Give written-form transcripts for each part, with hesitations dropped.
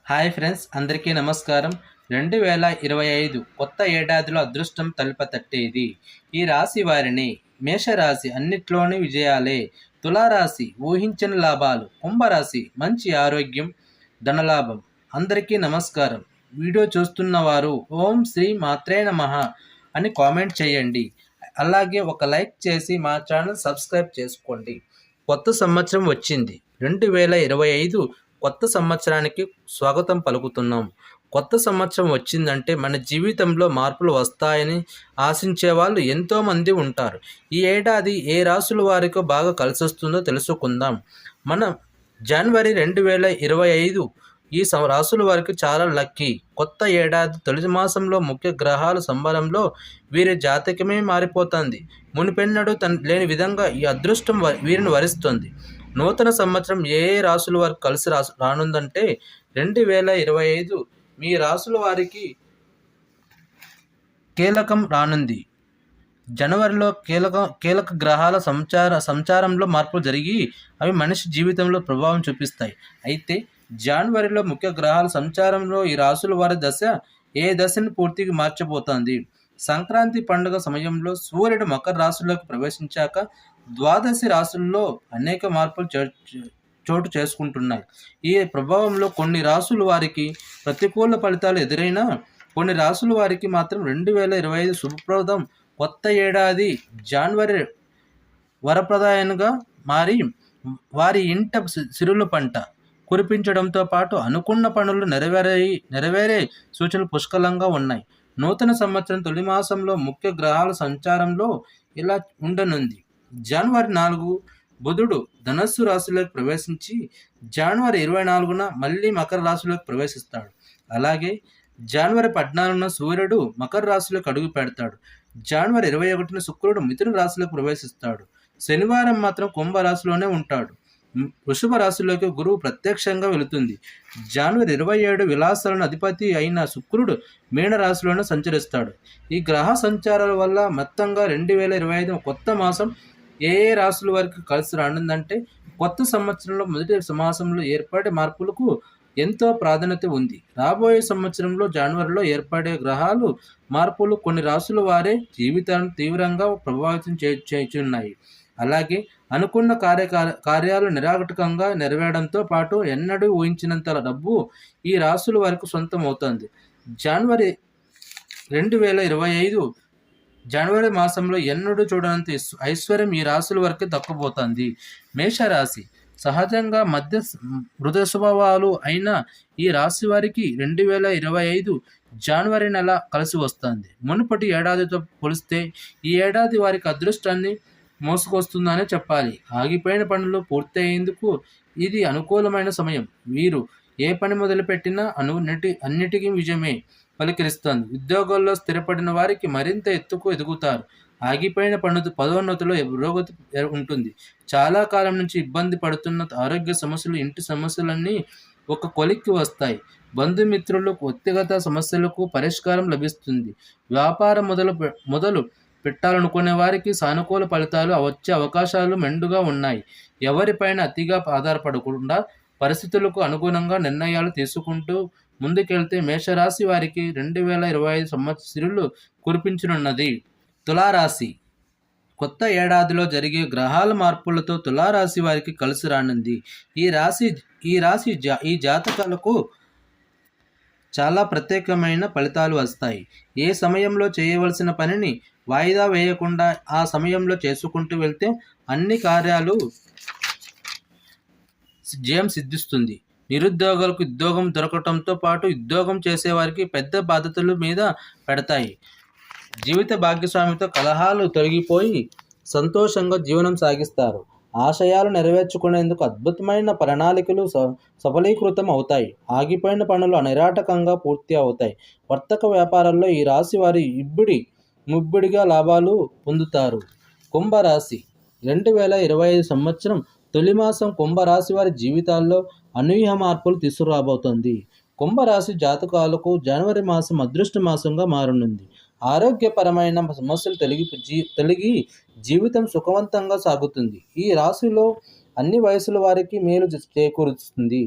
Hi friends, అందరికీ నమస్కారం. 2025 కొత్త ఏడాదిలో అదృష్టం తలుపు తట్టేది. ఈ రాశి వారిని మేషరాశి అన్నిట్లోని విజయాలే, తులారాశి ఊహించని లాభాలు, కుంభరాశి మంచి ఆరోగ్యం, ధనలాభం. అందరికీ నమస్కారం. వీడియో చూస్తున్న వారు ఓం శ్రీ మాత్రే నమః అని కామెంట్ చేయండి. అలాగే ఒక లైక్ చేసి మా ఛానల్ సబ్స్క్రైబ్ చేసుకోండి. కొత్త సంవత్సరం వచ్చింది. 2025 కొత్త సంవత్సరానికి స్వాగతం పలుకుతున్నాం. కొత్త సంవత్సరం వచ్చిందంటే మన జీవితంలో మార్పులు వస్తాయని ఆశించే వాళ్ళు ఎంతోమంది ఉంటారు. ఈ ఏడాది ఏ రాశుల వారికో బాగా కలిసొస్తుందో తెలుసుకుందాం. మనం జనవరి 2025 ఈ రాశుల వారికి చాలా లక్కీ. కొత్త ఏడాది తొలి మాసంలో ముఖ్య గ్రహాల సంబరంలో వీరి జాతకమే మారిపోతుంది. మునిపెన్నడూ లేని విధంగా ఈ అదృష్టం వీరిని వరిస్తుంది. నూతన సంవత్సరం ఏ రాశుల వారికి కలిసి రానుందంటే 2025 మీ రాశుల వారికి కీలకం రానుంది. జనవరిలో కీలక గ్రహాల సంచారంలో మార్పులు జరిగి అవి మనిషి జీవితంలో ప్రభావం చూపిస్తాయి. అయితే జనవరిలో ముఖ్య గ్రహాల సంచారంలో ఈ రాశుల వారి దశ ఏ దశను పూర్తిగా మార్చబోతోంది. సంక్రాంతి పండుగ సమయంలో సూర్యుడు మకర రాశిలోకి ప్రవేశించాక ద్వాదశి రాశుల్లో అనేక మార్పులు చోటు చేసుకుంటున్నాయి. ఈ ప్రభావంలో కొన్ని రాశుల వారికి ప్రతికూల ఫలితాలు ఎదురైనా కొన్ని రాశుల వారికి మాత్రం 2025 శుభప్రదం. కొత్త ఏడాది జనవరి వరప్రదాయంగా మారి వారి ఇంట సిరుల పంట కురిపించడంతో పాటు అనుకున్న పనులు నెరవేరే సూచనలు పుష్కలంగా ఉన్నాయి. నూతన సంవత్సరం తొలి మాసంలో ముఖ్య గ్రహాల సంచారంలో ఇలా ఉండనుంది. జనవరి 4 బుధుడు ధనస్సు రాశిలోకి ప్రవేశించి జనవరి 24న మళ్ళీ మకర రాశిలోకి ప్రవేశిస్తాడు. అలాగే జనవరి 14న సూర్యుడు మకర రాశిలోకి అడుగు పెడతాడు. జనవరి 21న శుక్రుడు మిథున రాశిలోకి ప్రవేశిస్తాడు. శనివారం మాత్రం కుంభరాశిలోనే ఉంటాడు. వృషభ రాశిలోకి గురువు ప్రత్యక్షంగా వెళుతుంది. జనవరి 27 విలాసాలను అధిపతి అయిన శుక్రుడు మీన రాశిలోనే సంచరిస్తాడు. ఈ గ్రహ సంచారాల వల్ల మొత్తంగా 2025 కొత్త మాసం ఏ రాశుల వారికి కలిసి రానుందంటే కొత్త సంవత్సరంలో మొదటి మాసంలో ఏర్పడే మార్పులకు ఎంతో ప్రాధాన్యత ఉంది. రాబోయే సంవత్సరంలో జనవరిలో ఏర్పడే గ్రహాలు మార్పులు కొన్ని రాశుల వారే జీవితాలను తీవ్రంగా ప్రభావితం చేయుచున్నాయి. అలాగే అనుకున్న కార్యాలు నిరాఘటకంగా నెరవేరడంతో పాటు ఎన్నడూ ఊహించినంత డబ్బు ఈ రాశుల వారికి సొంతం అవుతుంది. జనవరి 2025 జనవరి మాసంలో ఎన్నడూ చూడనంత ఐశ్వర్యం ఈ రాశుల వరకు దక్కబోతోంది. మేషరాశి సహజంగా మృదు స్వభావాలు అయిన ఈ రాశి వారికి 2025 జనవరి నెల కలిసి వస్తుంది. మునుపటి ఏడాదితో పోలిస్తే ఈ ఏడాది వారికి అదృష్టాన్ని మోసుకొస్తుందనే చెప్పాలి. ఆగిపోయిన పనులు పూర్తయ్యేందుకు ఇది అనుకూలమైన సమయం. వీరు ఏ పని మొదలుపెట్టినా అన్నిటికీ విజయమే పలికిరిస్తుంది. ఉద్యోగాల్లో స్థిరపడిన వారికి మరింత ఎత్తుకు ఎదుగుతారు. ఆగిపోయిన పదోన్నతిలో పురోగతి ఉంటుంది. చాలా కాలం నుంచి ఇబ్బంది పడుతున్న ఆరోగ్య సమస్యలు, ఇంటి సమస్యలన్నీ ఒక కొలిక్కి వస్తాయి. బంధుమిత్రులు, వ్యక్తిగత సమస్యలకు పరిష్కారం లభిస్తుంది. వ్యాపారం మొదలు పెట్టాలనుకునే వారికి సానుకూల ఫలితాలు వచ్చే అవకాశాలు మెండుగా ఉన్నాయి. ఎవరిపైన అతిగా ఆధారపడకుండా పరిస్థితులకు అనుగుణంగా నిర్ణయాలు తీసుకుంటూ ముందుకెళ్తే మేషరాశి వారికి 2025 సంవత్సరాలు కురిపించనున్నది. తులారాశి కొత్త ఏడాదిలో జరిగే గ్రహాల మార్పులతో తులారాశి వారికి కలిసి రానుంది. ఈ జాతకాలకు చాలా ప్రత్యేకమైన ఫలితాలు వస్తాయి. ఏ సమయంలో చేయవలసిన పనిని వాయిదా వేయకుండా ఆ సమయంలో చేసుకుంటూ వెళ్తే అన్ని కార్యాలు జయం సిద్ధిస్తుంది. నిరుద్యోగులకు ఉద్యోగం దొరకటంతో పాటు ఉద్యోగం చేసేవారికి పెద్ద బాధ్యతల మీద పెడతాయి. జీవిత భాగ్యస్వామితో కలహాలు తొలగిపోయి సంతోషంగా జీవనం సాగిస్తారు. ఆశయాలు నెరవేర్చుకునేందుకు అద్భుతమైన ప్రణాళికలు సఫలీకృతం అవుతాయి. ఆగిపోయిన పనులు నిరాటకంగా పూర్తి అవుతాయి. వర్తక వ్యాపారాల్లో ఈ రాశి వారి ముబ్బిడిగా లాభాలు పొందుతారు. కుంభరాశి 2025 సంవత్సరం తొలి మాసం కుంభరాశి వారి జీవితాల్లో అనూహ్య మార్పులు తీసుకురాబోతోంది. కుంభరాశి జాతకాలకు జనవరి మాసం అదృష్ట మాసంగా మారనుంది. ఆరోగ్యపరమైన సమస్యలు తొలగి జీవితం సుఖవంతంగా సాగుతుంది. ఈ రాశిలో అన్ని వయసుల వారికి మేలు చేకూరుస్తుంది.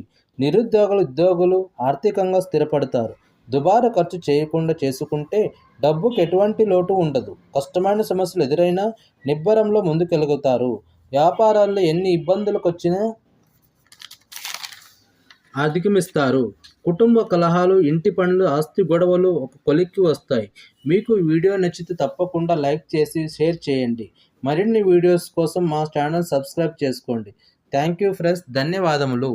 ఉద్యోగులు ఆర్థికంగా స్థిరపడతారు. దుబారా ఖర్చు చేయకుండా చేసుకుంటే డబ్బుకి ఎటువంటి లోటు ఉండదు. కష్టమైన సమస్యలు ఎదురైనా నిబ్బరంలో ముందుకెలుగుతారు. వ్యాపారాల్లో ఎన్ని ఇబ్బందులకొచ్చినా అధిగమిస్తారు. కుటుంబ కలహాలు, ఇంటి పనులు, ఆస్తి గొడవలు ఒక కొలిక్కి వస్తాయి. మీకు ఈ వీడియో నచ్చితే తప్పకుండా లైక్ చేసి షేర్ చేయండి. మరిన్ని వీడియోస్ కోసం మా ఛానల్ సబ్స్క్రైబ్ చేసుకోండి. Thank you friends. ధన్యవాదములు.